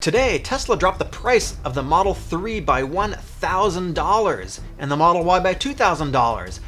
Today, Tesla dropped the price of the Model 3 by $1,000 and the Model Y by $2,000.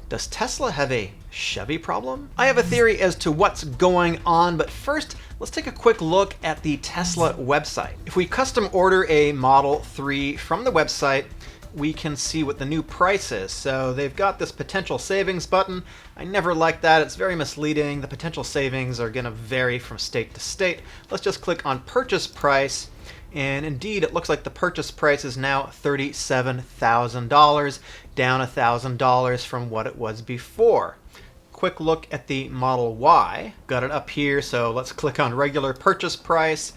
Does Tesla have a Chevy problem? I have a theory as to what's going on, but first, let's take a quick look at the Tesla website. If we custom order a Model 3 from the website, we can see what the new price is. So they've got this potential savings button. I never like that. It's very misleading. The potential savings are going to vary from state to state. Let's just click on purchase price. And indeed, it looks like the purchase price is now $37,000, down $1,000 from what it was before. Quick look at the Model Y. Got it up here, so let's click on regular purchase price.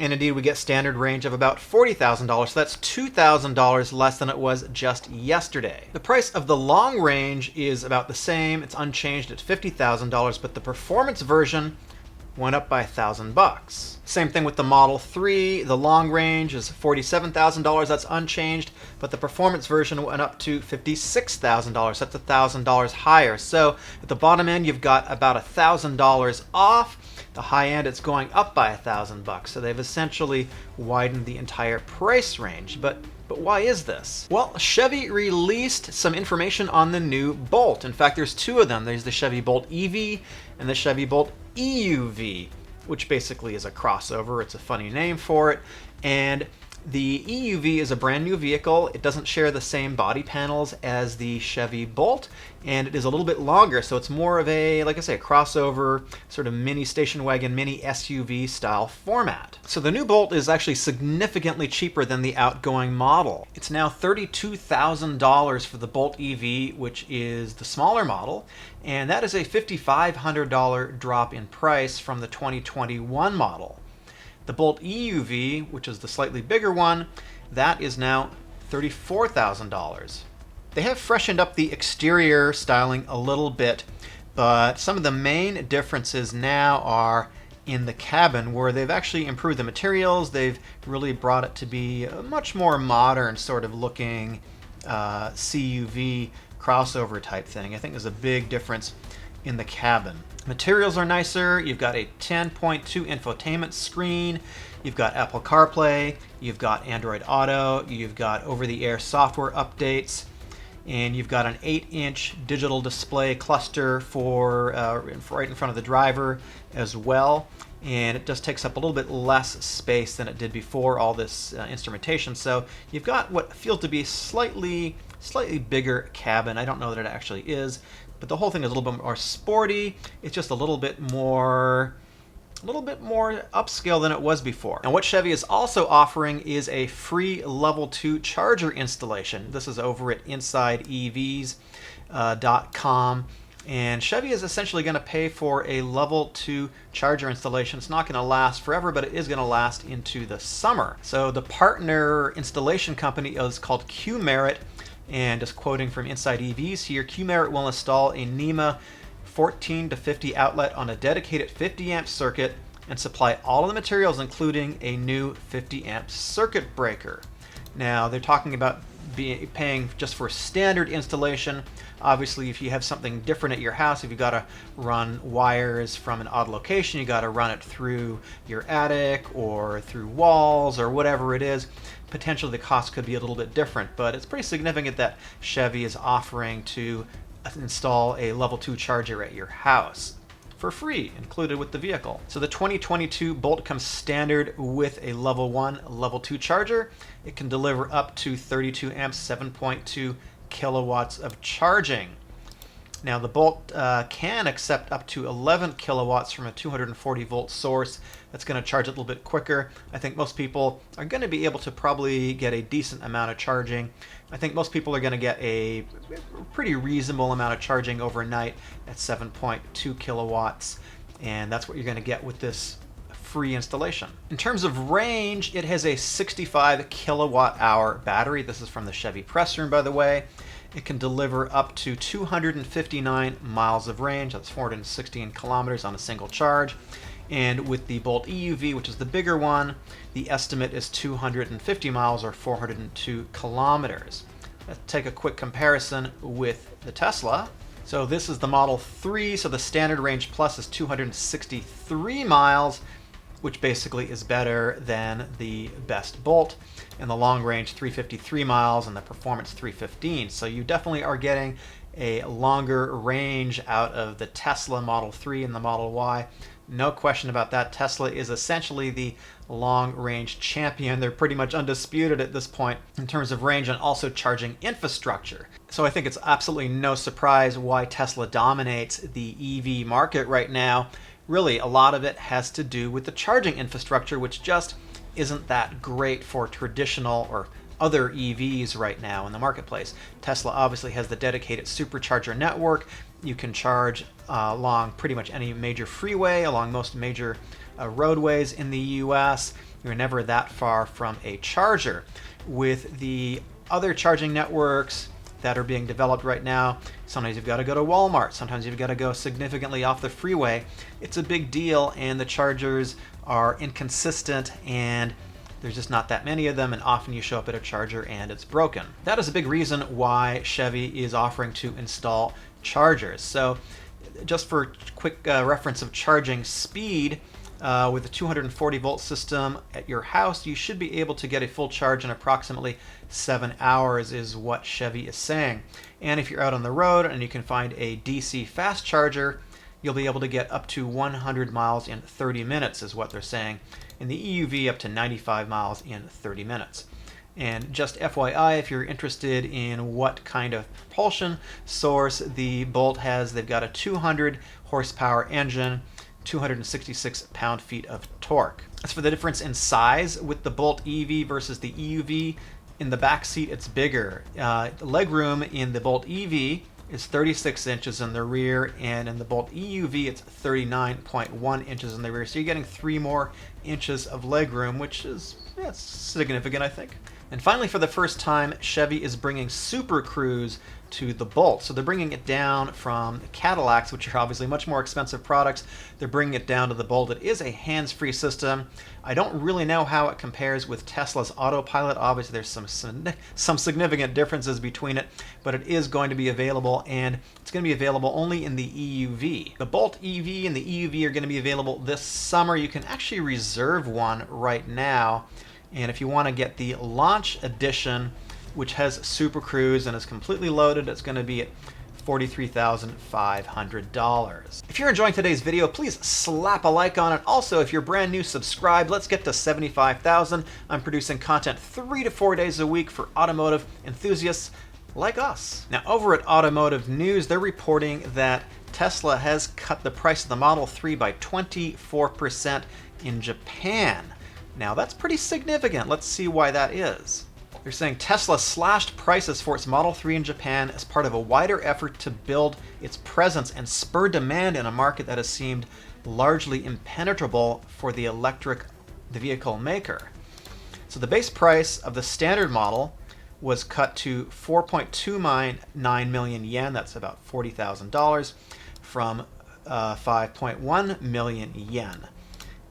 And indeed, we get standard range of about $40,000. So that's $2,000 less than it was just yesterday. The price of the long range is about the same. It's unchanged at $50,000, but the performance version went up by $1,000. Same thing with the Model 3. The long range is $47,000. That's unchanged, but the performance version went up to $56,000. That's $1,000 higher. So at the bottom end, you've got about $1,000 off. The high end, it's going up by $1,000. So they've essentially widened the entire price range. But why is this? Well, Chevy released some information on the new Bolt. In fact, there's two of them. There's the Chevy Bolt EV and the Chevy Bolt EUV, which basically is a crossover. It's a funny name for it. And the EUV is a brand new vehicle. It doesn't share the same body panels as the Chevy Bolt, and it is a little bit longer. So it's more of a, like I say, a crossover, sort of mini station wagon, mini SUV style format. So the new Bolt is actually significantly cheaper than the outgoing model. It's now $32,000 for the Bolt EV, which is the smaller model, and that is a $5,500 drop in price from the 2021 model. The Bolt EUV, which is the slightly bigger one, that is now $34,000. They have freshened up the exterior styling a little bit, but some of the main differences now are in the cabin, where they've actually improved the materials. They've really brought it to be a much more modern sort of looking CUV crossover type thing. I think there's a big difference in the cabin. Materials are nicer. You've got a 10.2 infotainment screen. You've got Apple CarPlay. You've got Android Auto. You've got over-the-air software updates. And you've got an 8-inch digital display cluster for right in front of the driver as well. And it just takes up a little bit less space than it did before, all this instrumentation. So you've got what feels to be slightly bigger cabin. I don't know that it actually is, but the whole thing is a little bit more sporty. It's just a little bit more upscale than it was before. And what Chevy is also offering is a free level 2 charger installation. This is over at InsideEVs.com. And Chevy is essentially going to pay for a level 2 charger installation. It's not going to last forever, but it is going to last into the summer. So the partner installation company is called Q-Merit. And just quoting from Inside EVs here, Q-Merit will install a NEMA 14 to 50 outlet on a dedicated 50 amp circuit and supply all of the materials, including a new 50 amp circuit breaker. Now, they're talking about paying just for standard installation. Obviously, if you have something different at your house, if you've got to run wires from an odd location, you got to run it through your attic or through walls or whatever it is, potentially the cost could be a little bit different. But it's pretty significant that Chevy is offering to install a level 2 charger at your house for free, included with the vehicle. So the 2022 Bolt comes standard with a level 1, level 2 charger. It can deliver up to 32 amps, 7.2 kilowatts of charging. Now the Bolt can accept up to 11 kilowatts from a 240 volt source. That's going to charge a little bit quicker. I think most people are going to be able to probably get a decent amount of charging. I think most people are going to get a pretty reasonable amount of charging overnight at 7.2 kilowatts, and that's what you're going to get with this free installation. In terms of range, it has a 65 kilowatt hour battery. This is from the Chevy press room, by the way. It can deliver up to 259 miles of range. That's 416 kilometers on a single charge. And with the Bolt EUV, which is the bigger one, the estimate is 250 miles or 402 kilometers. Let's take a quick comparison with the Tesla. So this is the Model 3, so the standard range plus is 263 miles, which basically is better than the best Bolt, and the long range 353 miles and the performance 315. So you definitely are getting a longer range out of the Tesla Model 3 and the Model Y. No question about that. Tesla is essentially the long-range champion. They're pretty much undisputed at this point in terms of range and also charging infrastructure. So I think it's absolutely no surprise why Tesla dominates the EV market right now. Really, a lot of it has to do with the charging infrastructure, which just isn't that great for traditional or other EVs right now in the marketplace. Tesla obviously has the dedicated supercharger network. You can charge along pretty much any major freeway, along most major roadways in the US. You're never that far from a charger. With the other charging networks that are being developed right now, sometimes you've got to go to Walmart, sometimes you've got to go significantly off the freeway. It's a big deal, and the chargers are inconsistent, and there's just not that many of them, and often you show up at a charger and it's broken. That is a big reason why Chevy is offering to install chargers. So just for quick reference of charging speed, with a 240 volt system at your house, you should be able to get a full charge in approximately 7 hours is what Chevy is saying. And if you're out on the road and you can find a DC fast charger, you'll be able to get up to 100 miles in 30 minutes is what they're saying. In the EUV, up to 95 miles in 30 minutes. And just FYI, if you're interested in what kind of propulsion source the Bolt has, they've got a 200 horsepower engine, 266 pound-feet of torque. As for the difference in size with the Bolt EV versus the EUV, in the back seat it's bigger. Legroom in the Bolt EV is 36 inches in the rear, and in the Bolt EUV it's 39.1 inches in the rear. So you're getting 3 more inches of legroom, which is significant, I think. And finally, for the first time, Chevy is bringing Super Cruise to the Bolt. So they're bringing it down from Cadillacs, which are obviously much more expensive products. They're bringing it down to the Bolt. It is a hands-free system. I don't really know how it compares with Tesla's autopilot. Obviously, there's some significant differences between it, but it is going to be available, and it's going to be available only in the EUV. The Bolt EV and the EUV are going to be available this summer. You can actually reserve one right now. And if you want to get the launch edition, which has Super Cruise and is completely loaded, it's going to be at $43,500. If you're enjoying today's video, please slap a like on it. Also, if you're brand new, subscribe. Let's get to 75,000. I'm producing content 3 to 4 days a week for automotive enthusiasts like us. Now, over at Automotive News, they're reporting that Tesla has cut the price of the Model 3 by 24% in Japan. Now, that's pretty significant. Let's see why that is. They're saying Tesla slashed prices for its Model 3 in Japan as part of a wider effort to build its presence and spur demand in a market that has seemed largely impenetrable for the vehicle maker. So the base price of the standard model was cut to 4.29 million yen, that's about $40,000, from 5.1 million yen.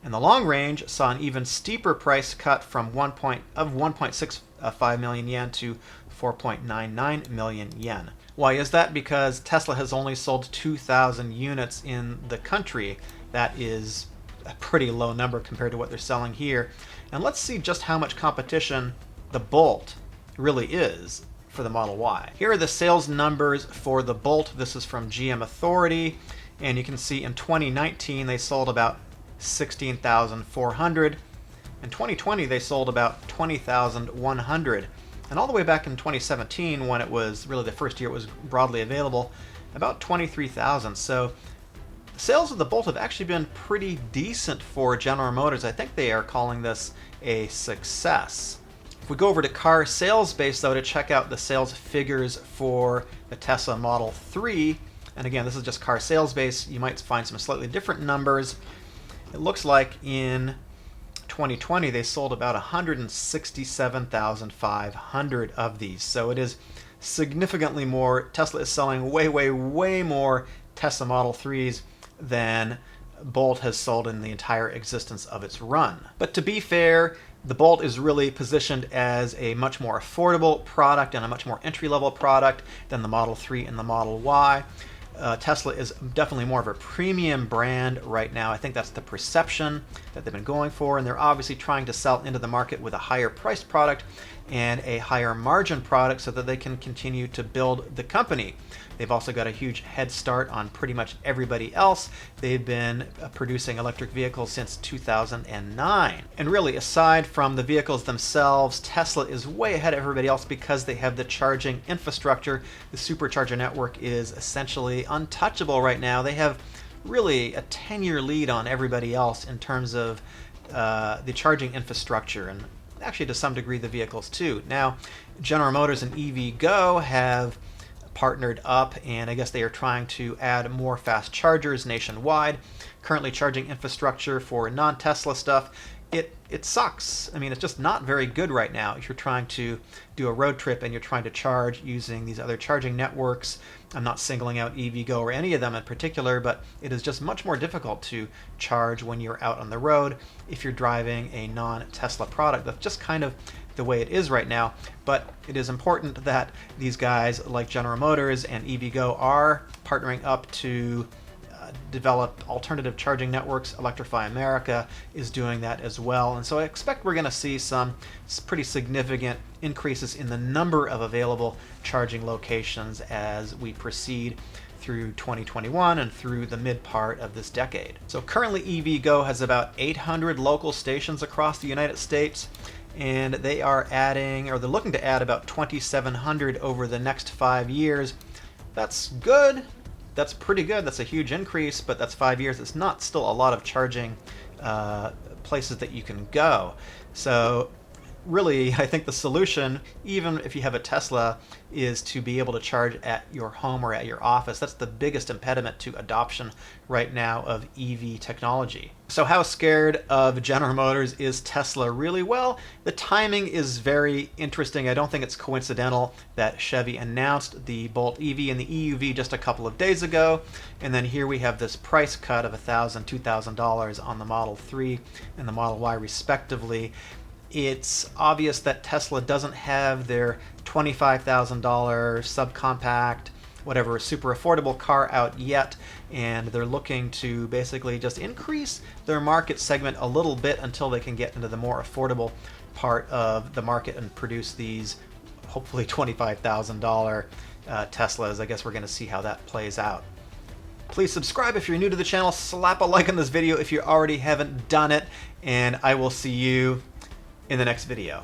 And the long range saw an even steeper price cut from 1.65 million yen to 4.99 million yen. Why is that? Because Tesla has only sold 2,000 units in the country. That is a pretty low number compared to what they're selling here. And let's see just how much competition the Bolt really is for the Model Y. Here are the sales numbers for the Bolt. This is from GM Authority, and you can see in 2019 they sold about 16,400. In 2020 they sold about 20,100. And all the way back in 2017, when it was really the first year it was broadly available, about 23,000. So the sales of the Bolt have actually been pretty decent for General Motors. I think they are calling this a success. If we go over to Car Sales Base, though, to check out the sales figures for the Tesla Model 3, and again, this is just Car Sales Base, you might find some slightly different numbers. It looks like in 2020 they sold about 167,500 of these. So it is significantly more. Tesla is selling way more Tesla Model 3s than Bolt has sold in the entire existence of its run. But to be fair, the Bolt is really positioned as a much more affordable product and a much more entry-level product than the Model 3 and the Model Y. Tesla is definitely more of a premium brand right now. I think that's the perception that they've been going for, and they're obviously trying to sell into the market with a higher priced product and a higher margin product so that they can continue to build the company. They've also got a huge head start on pretty much everybody else. They've been producing electric vehicles since 2009. And really, aside from the vehicles themselves, Tesla is way ahead of everybody else because they have the charging infrastructure. The supercharger network is essentially untouchable right now. They have really a 10-year lead on everybody else in terms of the charging infrastructure, and actually to some degree the vehicles too. Now, General Motors and EVgo have partnered up, and I guess they are trying to add more fast chargers nationwide. Currently, charging infrastructure for non-Tesla stuff, it sucks. I mean, it's just not very good right now. If you're trying to do a road trip and you're trying to charge using these other charging networks, I'm not singling out EVgo or any of them in particular, but it is just much more difficult to charge when you're out on the road if you're driving a non-Tesla product. That's just kind of the way it is right now. But it is important that these guys like General Motors and EVgo are partnering up to develop alternative charging networks. Electrify America is doing that as well. And so I expect we're going to see some pretty significant increases in the number of available charging locations as we proceed through 2021 and through the mid part of this decade. So currently EVgo has about 800 local stations across the United States, and they are adding, or they're looking to add about 2,700 over the next 5 years. That's good. That's pretty good. That's a huge increase, but that's 5 years. It's not still a lot of charging places that you can go. So really, I think the solution, even if you have a Tesla, is to be able to charge at your home or at your office. That's the biggest impediment to adoption right now of EV technology. So how scared of General Motors is Tesla really? Well, the timing is very interesting. I don't think it's coincidental that Chevy announced the Bolt EV and the EUV just a couple of days ago, and then here we have this price cut of $1,000, $2,000 on the Model 3 and the Model Y respectively. It's obvious that Tesla doesn't have their $25,000 subcompact, whatever, super affordable car out yet, and they're looking to basically just increase their market segment a little bit until they can get into the more affordable part of the market and produce these hopefully $25,000 Teslas. I guess we're going to see how that plays out. Please subscribe if you're new to the channel, slap a like on this video if you already haven't done it, and I will see you in the next video.